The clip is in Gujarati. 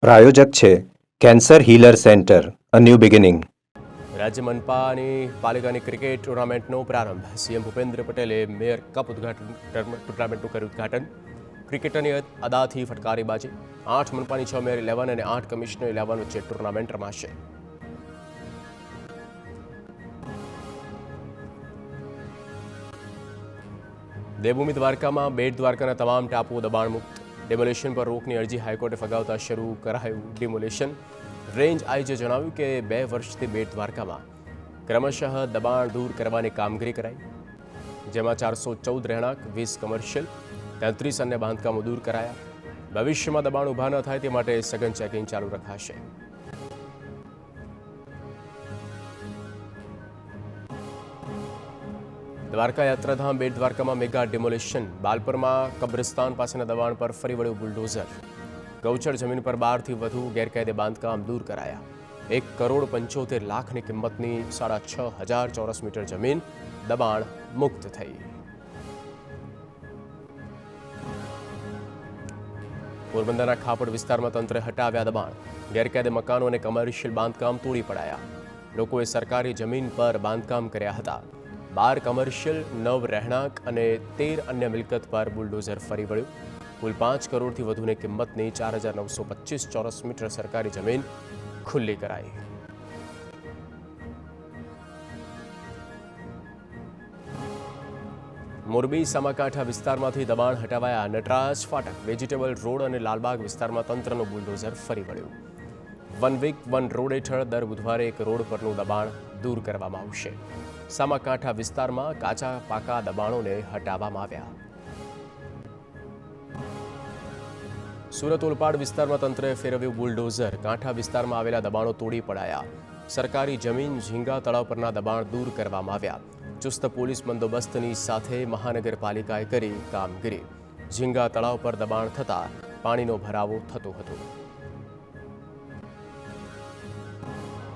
પ્રાયોજક છે cancer healer centre a new beginning. રાજ્ય મનપાની પાલિકાની ક્રિકેટ ટુર્નામેન્ટનો પ્રારંભ. સીએમ ભૂપેન્દ્ર પટેલે મેયર કપ ટુર્નામેન્ટનું કર્યું ઉદઘાટન. ક્રિકેટરની અદાથી ફટકારી બાજી. 8 મનપાની 6 મેયર 11 અને 8 કમિશનર 11 વચ્ચે ટુર્નામેન્ટ રમાશે. દેવભૂમિ દ્વારકામાં બેટ દ્વારકાના તમામ ટાપુઓ દબાણમુક્ત. ડેમોલેશન પર રોકની અરજી હાઈકોર્ટે ફગાવતા શરૂ કરાયું ડિમોલેશન. રેન્જ આઈજીએ જણાવ્યું કે 2 વર્ષથી બેટ દ્વારકામાં ક્રમશઃ દબાણ દૂર કરવાની કામગીરી કરાઈ, જેમાં 414 રહેણાંક, 20 કમર્શિયલ, 33 અન્ય બાંધકામો દૂર કરાયા. ભવિષ્યમાં દબાણ ઊભા ન થાય તે માટે સઘન ચેકિંગ ચાલુ રખાશે. દ્વારકા યાત્રાધામ બેટ દ્વારકામાં મેગા ડિમોલેશન. બાલપરમાં કબ્રસ્તાન પાસેના દબાણ પર ફરી વળ્યું બુલડોઝર. ગૌચર જમીન પર 12થી વધુ ગેરકાયદે બાંધકામ દૂર કરાયા. 1,75,00,000ની કિંમતની 6,500 ચોરસ મીટર જમીન દબાણ મુક્ત થઈ. પોરબંદરના ખાપડ વિસ્તારમાં તંત્રે હટાવ્યા દબાણ. ગેરકાયદે મકાનો અને કમર્શિયલ બાંધકામ તોડી પડાયા. લોકોએ સરકારી જમીન પર બાંધકામ કર્યા હતા. 12 કમર્શિયલ, 9 રહેણાંક અને 13 અન્ય મિલકત પર બુલડોઝર ફરી વળ્યું. કુલ 5 કરોડથી વધુની કિંમતની 4,925 ચોરસ મીટર સરકારી જમીન ખુલ્લી કરાઈ. મોરબી સામાકાંઠા વિસ્તારમાંથી દબાણ હટાવાયા. નટરાજ ફાટક, વેજીટેબલ રોડ અને લાલબાગ વિસ્તારમાં તંત્રનું બુલડોઝર ફરી વળ્યું. વન વીક વન રોડ હેઠળ દર બુધવારે એક રોડ પરનું દબાણ દૂર કરવામાં આવશે. સામાકાંઠા વિસ્તારમાં કાચા પાકા દબાણોને હટાવવામાં આવ્યા. સુરત ઓલપાડ વિસ્તારમાં તંત્રએ ફેરવ્યું બુલડોઝર. કાંઠા વિસ્તારમાં આવેલા દબાણો તોડી પડાયા. સરકારી જમીન ઝીંગા તળાવ પરના દબાણ દૂર કરવામાં આવ્યા. ચુસ્ત પોલીસ બંદોબસ્તની સાથે મહાનગરપાલિકાએ કરી કામગીરી. ઝીંગા તળાવ પર દબાણ થતાં પાણીનો ભરાવો થતો હતો.